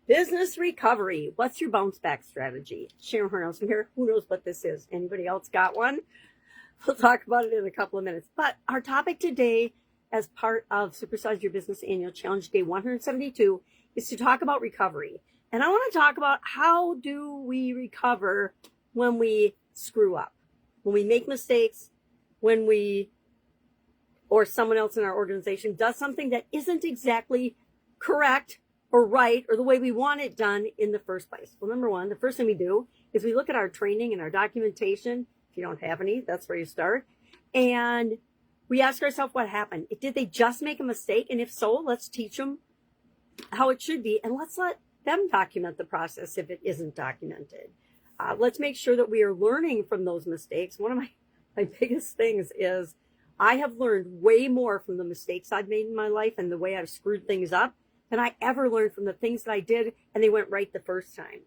Business recovery. What's your bounce back strategy? Sharon Horne-Ellstrom here. Who knows what this is? Anybody else got one? We'll talk about it in a couple of minutes. But our topic today, as part of Supersize Your Business Annual Challenge Day 172, is to talk about recovery. And I want to talk about how do we recover when we screw up, when we make mistakes, when we or someone else in our organization does something that isn't exactly correct or right or the way we want it done in the first place. Well, number one, the first thing we do is we look at our training and our documentation. If you don't have any, that's where you start. And we ask ourselves what happened. Did they just make a mistake? And if so, let's teach them how it should be. And let's let them document the process if it isn't documented. Let's make sure that we are learning from those mistakes. One of my biggest things is I have learned way more from the mistakes I've made in my life and the way I've screwed things up than I ever learned from the things that I did and they went right the first time.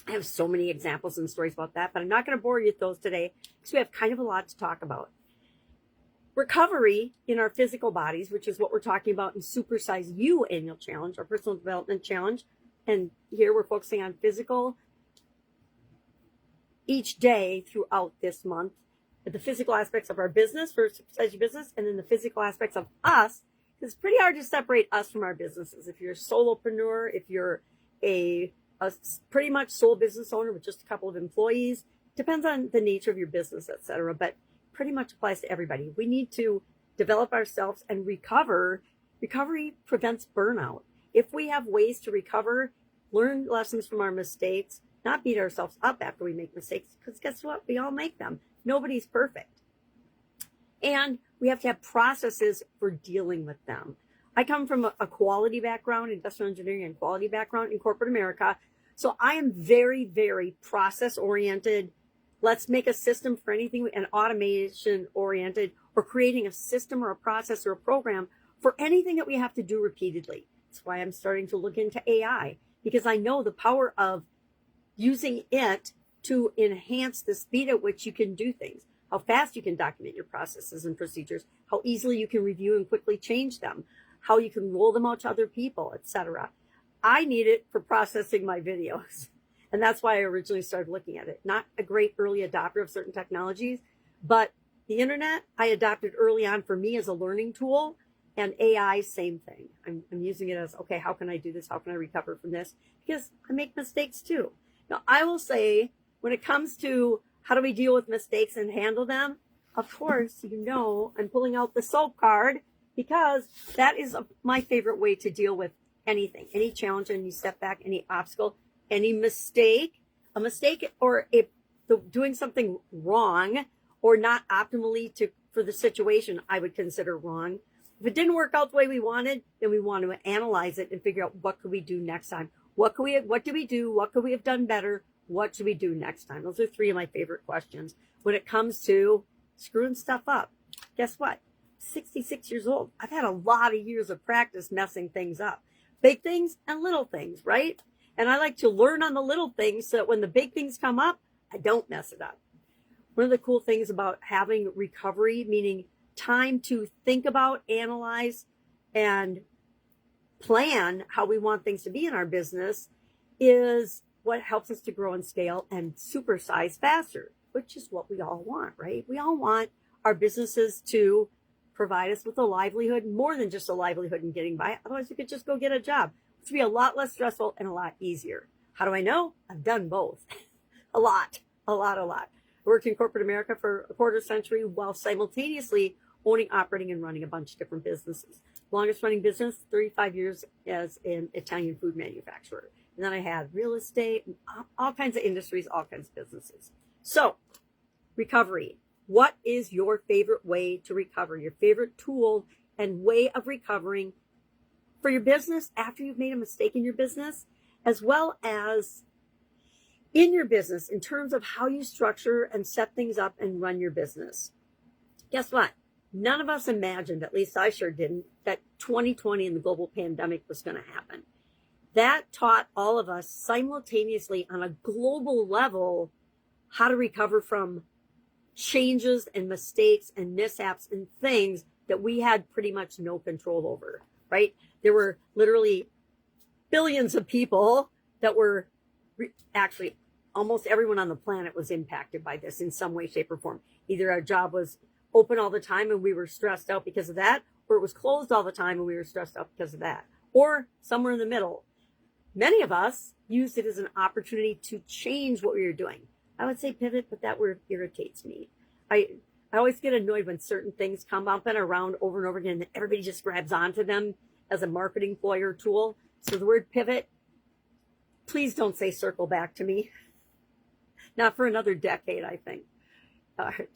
I have so many examples and stories about that, but I'm not going to bore you with those today because we have kind of a lot to talk about. Recovery in our physical bodies, which is what we're talking about in Supersize You Annual Challenge, our personal development challenge. And here we're focusing on physical each day throughout this month. The physical aspects of our business for Supersize Your Business, and then the physical aspects of us. It's pretty hard to separate us from our businesses. If you're a solopreneur, if you're a pretty much sole business owner with just a couple of employees, depends on the nature of your business, etc. But pretty much applies to everybody. We need to develop ourselves and recover. Recovery prevents burnout. If we have ways to recover, learn lessons from our mistakes, not beat ourselves up after we make mistakes, because guess what? We all make them. Nobody's perfect. And we have to have processes for dealing with them. I come from a quality background, industrial engineering and quality background in corporate America. So I am very, very process oriented. Let's make a system for anything, and automation oriented, or creating a system or a process or a program for anything that we have to do repeatedly. That's why I'm starting to look into AI, because I know the power of using it to enhance the speed at which you can do things, how fast you can document your processes and procedures, how easily you can review and quickly change them, how you can roll them out to other people, etc. I need it for processing my videos. And that's why I originally started looking at it. Not a great early adopter of certain technologies, but the internet I adopted early on for me as a learning tool, and AI, same thing. I'm using it as, okay, how can I do this? How can I recover from this? Because I make mistakes too. Now, I will say, when it comes to how do we deal with mistakes and handle them, of course, you know, I'm pulling out the SOAP card, because that is my favorite way to deal with anything, any challenge, any setback, any obstacle, any mistake, a mistake, or if doing something wrong or not optimally for the situation I would consider wrong. If it didn't work out the way we wanted, then we want to analyze it and figure out what could we do next time. What do we do? What could we have done better? What should we do next time? Those are three of my favorite questions when it comes to screwing stuff up. Guess what? 66 years old. I've had a lot of years of practice messing things up. Big things and little things, right? And I like to learn on the little things so that when the big things come up, I don't mess it up. One of the cool things about having recovery, meaning time to think about, analyze, and plan how we want things to be in our business, is what helps us to grow and scale and supersize faster, which is what we all want, right? We all want our businesses to provide us with a livelihood, more than just a livelihood and getting by. Otherwise, we could just go get a job, which would be a lot less stressful and a lot easier. How do I know? I've done both. a lot. I worked in corporate America for a quarter century while simultaneously owning, operating, and running a bunch of different businesses. Longest running business, 35 years as an Italian food manufacturer. And then I had real estate, and all kinds of industries, all kinds of businesses. So, recovery. What is your favorite way to recover? Your favorite tool and way of recovering for your business after you've made a mistake in your business, as well as in your business in terms of how you structure and set things up and run your business. Guess what? None of us imagined, at least I sure didn't, that 2020 and the global pandemic was going to happen. That taught all of us simultaneously on a global level how to recover from changes and mistakes and mishaps and things that we had pretty much no control over, right? There were literally billions of people that were actually almost everyone on the planet was impacted by this in some way, shape, or form. Either our job was open all the time and we were stressed out because of that, or it was closed all the time and we were stressed out because of that, or somewhere in the middle. Many of us used it as an opportunity to change what we were doing. I would say pivot, but that word irritates me. I always get annoyed when certain things come up and around over and over again that everybody just grabs onto them as a marketing ploy or tool. So the word pivot, please don't say circle back to me. Not for another decade, I think.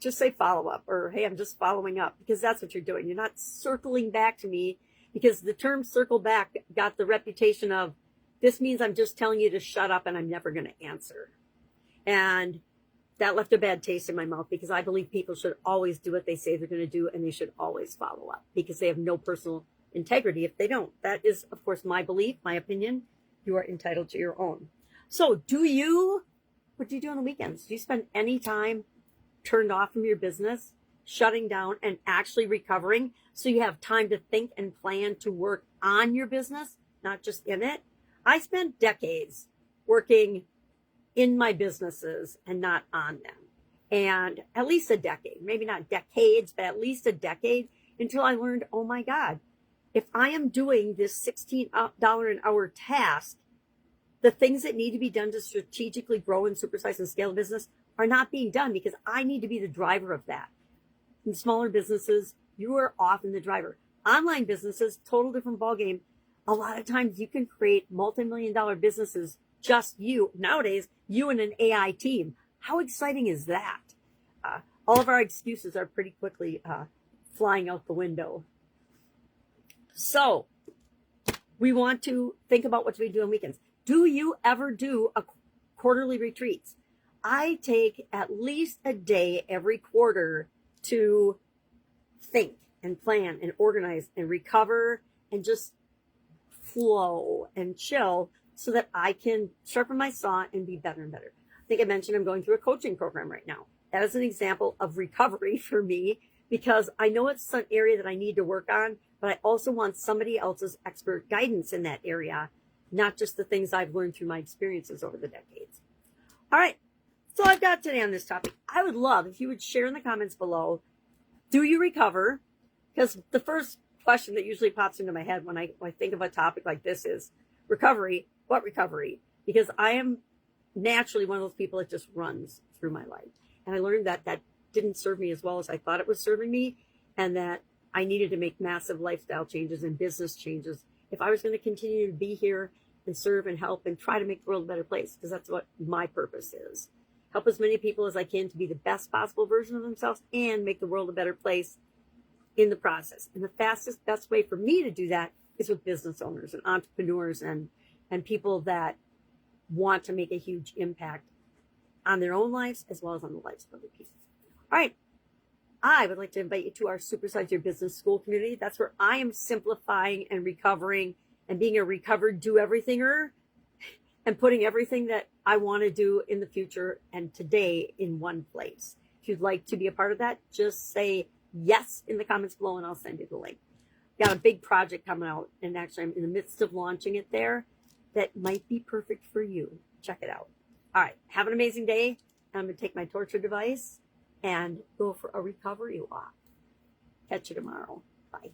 Just say follow up, or hey, I'm just following up, because that's what you're doing. You're not circling back to me, because the term circle back got the reputation of, this means I'm just telling you to shut up and I'm never going to answer. And that left a bad taste in my mouth, because I believe people should always do what they say they're going to do, and they should always follow up, because they have no personal integrity if they don't. That is, of course, my belief, my opinion. You are entitled to your own. So what do you do on the weekends? Do you spend any time turned off from your business, shutting down and actually recovering, so you have time to think and plan to work on your business, not just in it? I spent decades working in my businesses and not on them. And at least a decade, maybe not decades, but at least a decade, until I learned, oh my God, if I am doing this $16 an hour task, the things that need to be done to strategically grow and supersize and scale a business are not being done, because I need to be the driver of that. In smaller businesses, you are often the driver. Online businesses, total different ballgame. A lot of times you can create multi-million-dollar businesses, just you. Nowadays, you and an AI team. How exciting is that? All of our excuses are pretty quickly flying out the window. So we want to think about what we do on weekends. Do you ever do a quarterly retreats? I take at least a day every quarter to think and plan and organize and recover and just flow and chill, so that I can sharpen my saw and be better and better. I think I mentioned I'm going through a coaching program right now. That is an example of recovery for me, because I know it's an area that I need to work on, but I also want somebody else's expert guidance in that area, not just the things I've learned through my experiences over the decades. All right. So I've got today on this topic. I would love if you would share in the comments below, do you recover? Because the first question that usually pops into my head when I think of a topic like this is recovery. What recovery? Because I am naturally one of those people that just runs through my life. And I learned that that didn't serve me as well as I thought it was serving me, and that I needed to make massive lifestyle changes and business changes if I was going to continue to be here and serve and help and try to make the world a better place, because that's what my purpose is. Help as many people as I can to be the best possible version of themselves and make the world a better place in the process. And the fastest, best way for me to do that is with business owners and entrepreneurs and people that want to make a huge impact on their own lives as well as on the lives of other people. All right. I would like to invite you to our Supersize Your Business School community. That's where I am simplifying and recovering and being a recovered do-everythinger and putting everything that I want to do in the future and today in one place. If you'd like to be a part of that, just say yes in the comments below and I'll send you the link. Got a big project coming out, and actually I'm in the midst of launching it there that might be perfect for you. Check it out. All right. Have an amazing day. I'm going to take my torture device and go for a recovery walk. Catch you tomorrow. Bye.